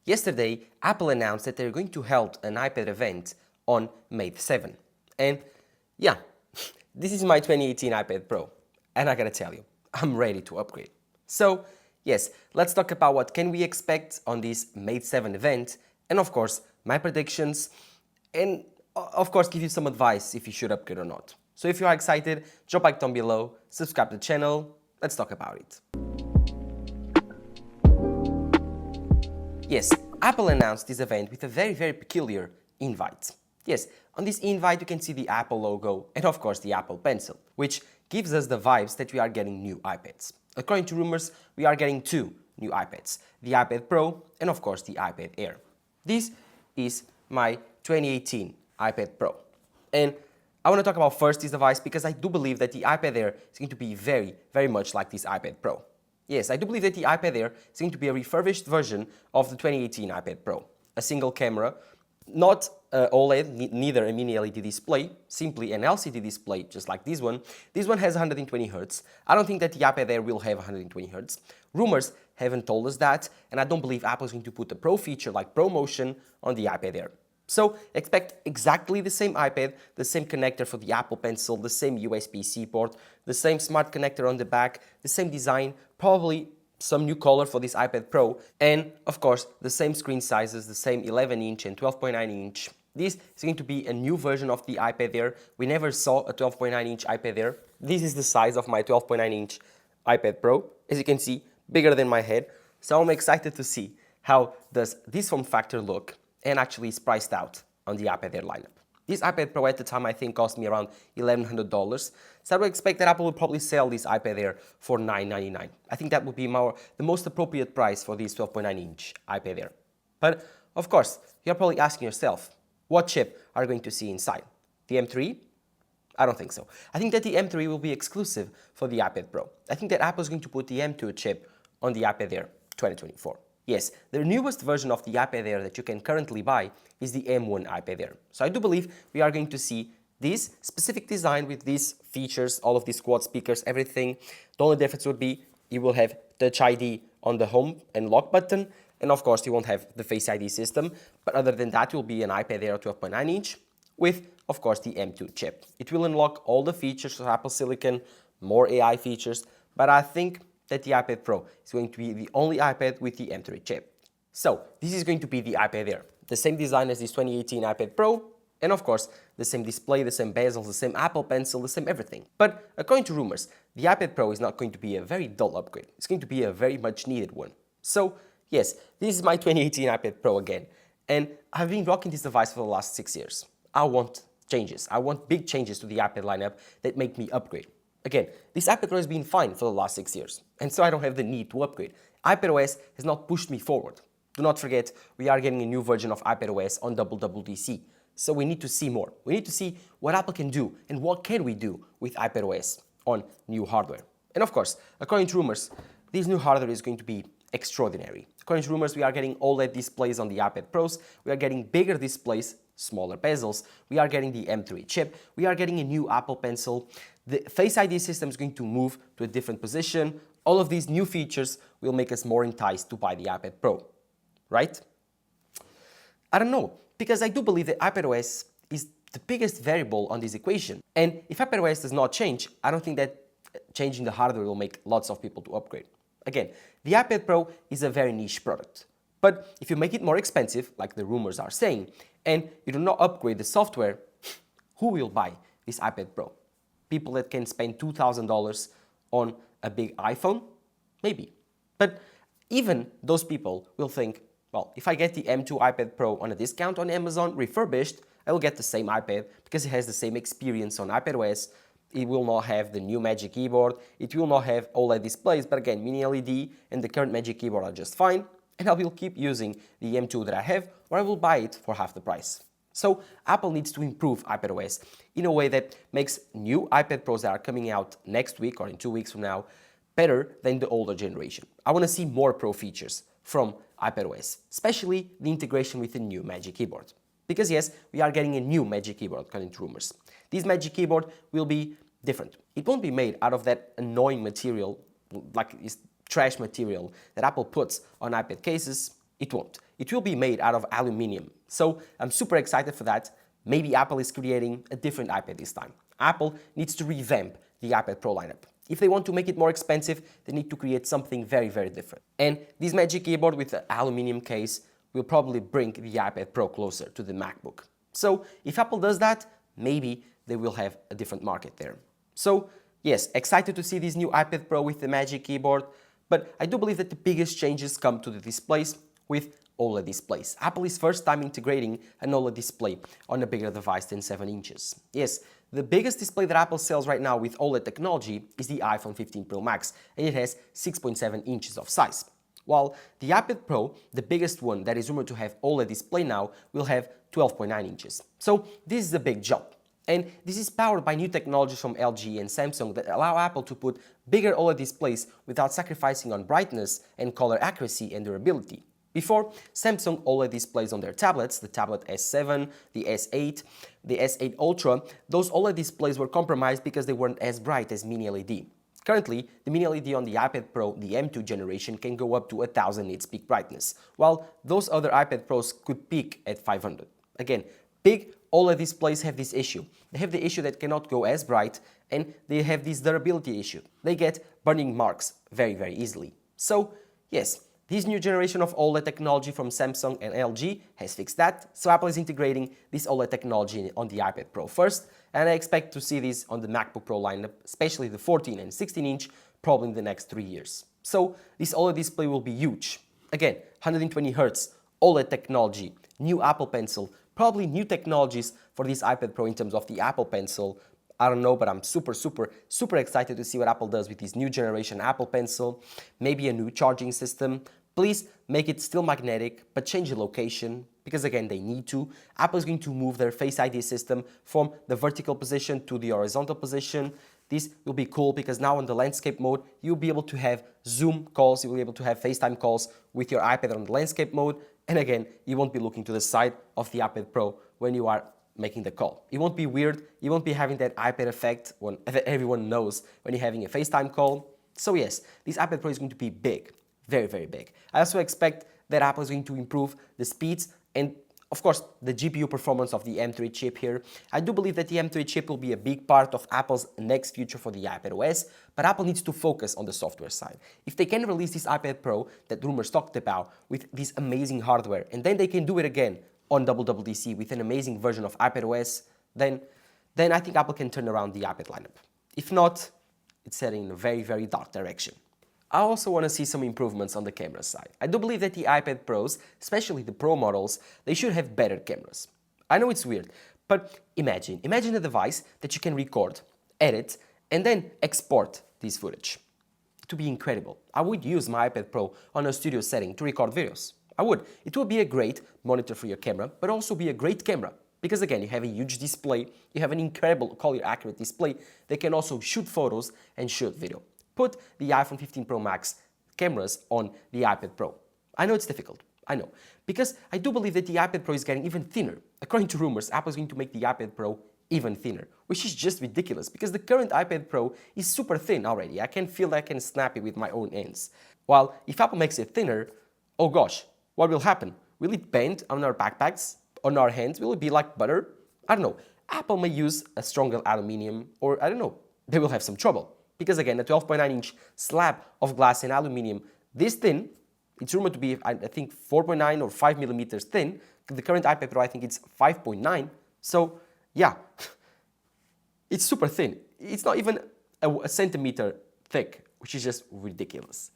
Yesterday, Apple announced that they're going to hold an iPad event on May 7. And yeah, this is my 2018 iPad Pro. And I gotta tell you, I'm ready to upgrade. So yes, let's talk about what can we expect on this May 7 event, and of course, my predictions, and of course, give you some advice if you should upgrade or not. So if you are excited, drop a like down below, subscribe to the channel, let's talk about it. Yes, Apple announced this event with a very peculiar invite. Yes, on this invite you can see the Apple logo and of course the Apple Pencil, which gives us the vibes that we are getting new iPads. According to rumors, we are getting two new iPads, the iPad Pro and of course the iPad Air. This is my 2018 iPad Pro. And I want to talk about first this device because I do believe that the iPad Air is going to be very much like this iPad Pro. Yes, I do believe that the iPad Air is going to be a refurbished version of the 2018 iPad Pro. A single camera, not OLED, neither a mini LED display, simply an LCD display, just like this one. This one has 120 Hz. I don't think that the iPad Air will have 120 Hz. Rumors haven't told us that, and I don't believe Apple is going to put a Pro feature like Pro Motion on the iPad Air. So expect exactly the same iPad, the same connector for the Apple Pencil, the same USB-C port, the same smart connector on the back, the same design, probably some new color for this iPad Pro, and of course the same screen sizes, the same 11-inch and 12.9-inch. This is going to be a new version of the iPad Air. We never saw a 12.9-inch iPad Air. This is the size of my 12.9-inch iPad Pro. As you can see, bigger than my head. So I'm excited to see how does this form factor look and actually is priced out on the iPad Air lineup. This iPad Pro at the time I think cost me around $1,100, so I would expect that Apple would probably sell this iPad Air for $999. I think that would be the most appropriate price for this 12.9-inch iPad Air. But of course, you're probably asking yourself, what chip are you going to see inside? The M3? I don't think so. I think that the M3 will be exclusive for the iPad Pro. I think that Apple is going to put the M2 chip on the iPad Air 2024. Yes, the newest version of the iPad Air that you can currently buy is the M1 iPad Air. So I do believe we are going to see this specific design with these features, all of these quad speakers, everything. The only difference would be you will have Touch ID on the home and lock button, and of course you won't have the Face ID system. But other than that, it will be an iPad Air 12.9-inch with, of course, the M2 chip. It will unlock all the features of Apple Silicon, more AI features, but I think that the iPad Pro is going to be the only iPad with the M3 chip. So this is going to be the iPad Air. The same design as this 2018 iPad Pro, and of course, the same display, the same bezels, the same Apple Pencil, the same everything. But according to rumors, the iPad Pro is not going to be a very dull upgrade. It's going to be a very much needed one. So yes, this is my 2018 iPad Pro again. And I've been rocking this device for the last 6 years. I want changes. I want big changes to the iPad lineup that make me upgrade. Again, this iPad Pro has been fine for the last 6 years, and so I don't have the need to upgrade. iPadOS has not pushed me forward. Do not forget, we are getting a new version of iPadOS on WWDC, so we need to see more. We need to see what Apple can do and what can we do with iPadOS on new hardware. And of course, according to rumors, this new hardware is going to be extraordinary. According to rumors, we are getting OLED displays on the iPad Pros, we are getting bigger displays, smaller bezels, we are getting the M3 chip, we are getting a new Apple Pencil, the Face ID system is going to move to a different position. All of these new features will make us more enticed to buy the iPad Pro, right? I don't know, because I do believe that iPadOS is the biggest variable on this equation. And if iPadOS does not change, I don't think that changing the hardware will make lots of people to upgrade. Again, the iPad Pro is a very niche product. But if you make it more expensive, like the rumors are saying, and you do not upgrade the software, who will buy this iPad Pro? People that can spend $2,000 on a big iPhone? Maybe. But even those people will think, well, if I get the M2 iPad Pro on a discount on Amazon, refurbished, I will get the same iPad because it has the same experience on iPadOS. It will not have the new Magic Keyboard. It will not have OLED displays, but again, Mini LED and the current Magic Keyboard are just fine. And I will keep using the M2 that I have, or I will buy it for half the price. So Apple needs to improve iPadOS in a way that makes new iPad Pros that are coming out next week or in 2 weeks from now better than the older generation. I want to see more Pro features from iPadOS, especially the integration with the new Magic Keyboard. Because yes, we are getting a new Magic Keyboard according to rumors. This Magic Keyboard will be different. It won't be made out of that annoying material, like trash material that Apple puts on iPad cases. It won't. It will be made out of aluminum. So I'm super excited for that. Maybe Apple is creating a different iPad this time. Apple needs to revamp the iPad Pro lineup. If they want to make it more expensive, they need to create something very, very different. And this Magic Keyboard with the aluminum case will probably bring the iPad Pro closer to the MacBook. So if Apple does that, maybe they will have a different market there. So yes, excited to see this new iPad Pro with the Magic Keyboard, but I do believe that the biggest changes come to the displays with OLED displays. Apple is first time integrating an OLED display on a bigger device than 7 inches. Yes, the biggest display that Apple sells right now with OLED technology is the iPhone 15 Pro Max, and it has 6.7 inches of size. While the iPad Pro, the biggest one that is rumored to have OLED display now, will have 12.9 inches. So this is a big jump. And this is powered by new technologies from LG and Samsung that allow Apple to put bigger OLED displays without sacrificing on brightness and color accuracy and durability. Before, Samsung OLED displays on their tablets, the tablet S7, the S8, the S8 Ultra, those OLED displays were compromised because they weren't as bright as Mini LED. Currently, the Mini LED on the iPad Pro, the M2 generation, can go up to 1000 nits peak brightness, while those other iPad Pros could peak at 500. Again, big OLED displays have this issue. They have the issue that cannot go as bright, and they have this durability issue. They get burning marks very, very easily. So, yes, this new generation of OLED technology from Samsung and LG has fixed that, so Apple is integrating this OLED technology on the iPad Pro first, and I expect to see this on the MacBook Pro lineup, especially the 14 and 16 inch, probably in the next 3 years. So this OLED display will be huge. Again, 120 Hz, OLED technology, new Apple Pencil, probably new technologies for this iPad Pro in terms of the Apple Pencil. I don't know, but I'm super excited to see what Apple does with this new generation Apple Pencil. Maybe a new charging system. Please make it still magnetic, but change the location, because again, they need to. Apple is going to move their Face ID system from the vertical position to the horizontal position. This will be cool because now on the landscape mode, you'll be able to have Zoom calls, you'll be able to have FaceTime calls with your iPad on the landscape mode. And again, you won't be looking to the side of the iPad Pro when you are making the call. It won't be weird, you won't be having that iPad effect that everyone knows when you're having a FaceTime call. So yes, this iPad Pro is going to be big. Very, very big. I also expect that Apple is going to improve the speeds and, of course, the GPU performance of the M3 chip here. I do believe that the M3 chip will be a big part of Apple's next future for the iPad OS, but Apple needs to focus on the software side. If they can release this iPad Pro that rumors talked about with this amazing hardware, and then they can do it again on WWDC with an amazing version of iPad OS, then I think Apple can turn around the iPad lineup. If not, it's heading in a very, very dark direction. I also want to see some improvements on the camera side. I do believe that the iPad Pros, especially the Pro models, they should have better cameras. I know it's weird, but imagine a device that you can record, edit, and then export this footage. It would be incredible. I would use my iPad Pro on a studio setting to record videos. I would. It would be a great monitor for your camera, but also be a great camera. Because again, you have a huge display, you have an incredible color accurate display that can also shoot photos and shoot video. Put the iPhone 15 Pro Max cameras on the iPad Pro. I know it's difficult, I know, because I do believe that the iPad Pro is getting even thinner. According to rumors, Apple is going to make the iPad Pro even thinner, which is just ridiculous because the current iPad Pro is super thin already. I can feel that I can snap it with my own hands. While if Apple makes it thinner, oh gosh, what will happen? Will it bend on our backpacks, on our hands? Will it be like butter? I don't know. Apple may use a stronger aluminum, or I don't know, they will have some trouble. Because again, a 12.9 inch slab of glass and aluminum, this thin, it's rumored to be, I think, 4.9 or 5 millimeters thin. The current iPad Pro, I think it's 5.9. So, yeah, it's super thin. It's not even a centimeter thick, which is just ridiculous.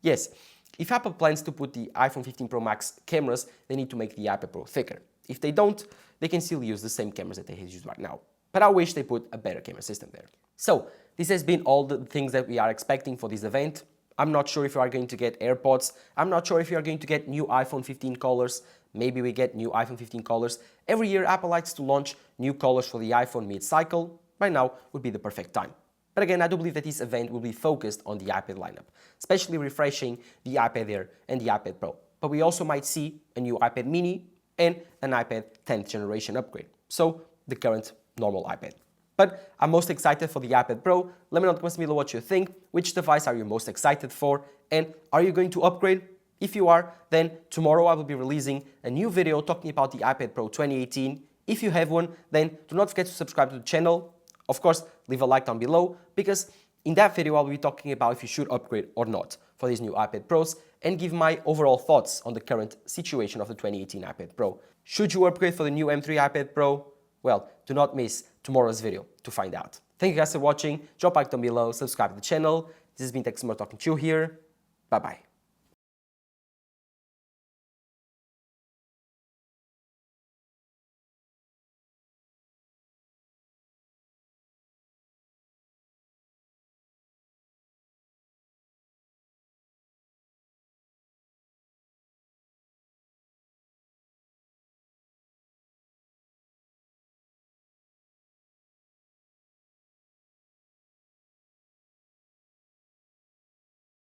Yes, if Apple plans to put the iPhone 15 Pro Max cameras, they need to make the iPad Pro thicker. If they don't, they can still use the same cameras that they use right now. But I wish they put a better camera system there. So, this has been all the things that we are expecting for this event. I'm not sure if you are going to get AirPods. I'm not sure if you are going to get new iPhone 15 colors. Maybe we get new iPhone 15 colors. Every year, Apple likes to launch new colors for the iPhone mid-cycle. Right now would be the perfect time. But again, I do believe that this event will be focused on the iPad lineup, especially refreshing the iPad Air and the iPad Pro. But we also might see a new iPad mini and an iPad 10th generation upgrade. So, the current normal iPad. But I'm most excited for the iPad Pro. Let me know in the comments below what you think. Which device are you most excited for? And are you going to upgrade? If you are, then tomorrow I will be releasing a new video talking about the iPad Pro 2018. If you have one, then do not forget to subscribe to the channel. Of course, leave a like down below, because in that video I'll be talking about if you should upgrade or not for these new iPad Pros and give my overall thoughts on the current situation of the 2018 iPad Pro. Should you upgrade for the new M3 iPad Pro? Well, do not miss tomorrow's video to find out. Thank you guys for watching. Drop a like down below, subscribe to the channel. This has been Tech Smart talking to you here. Bye bye.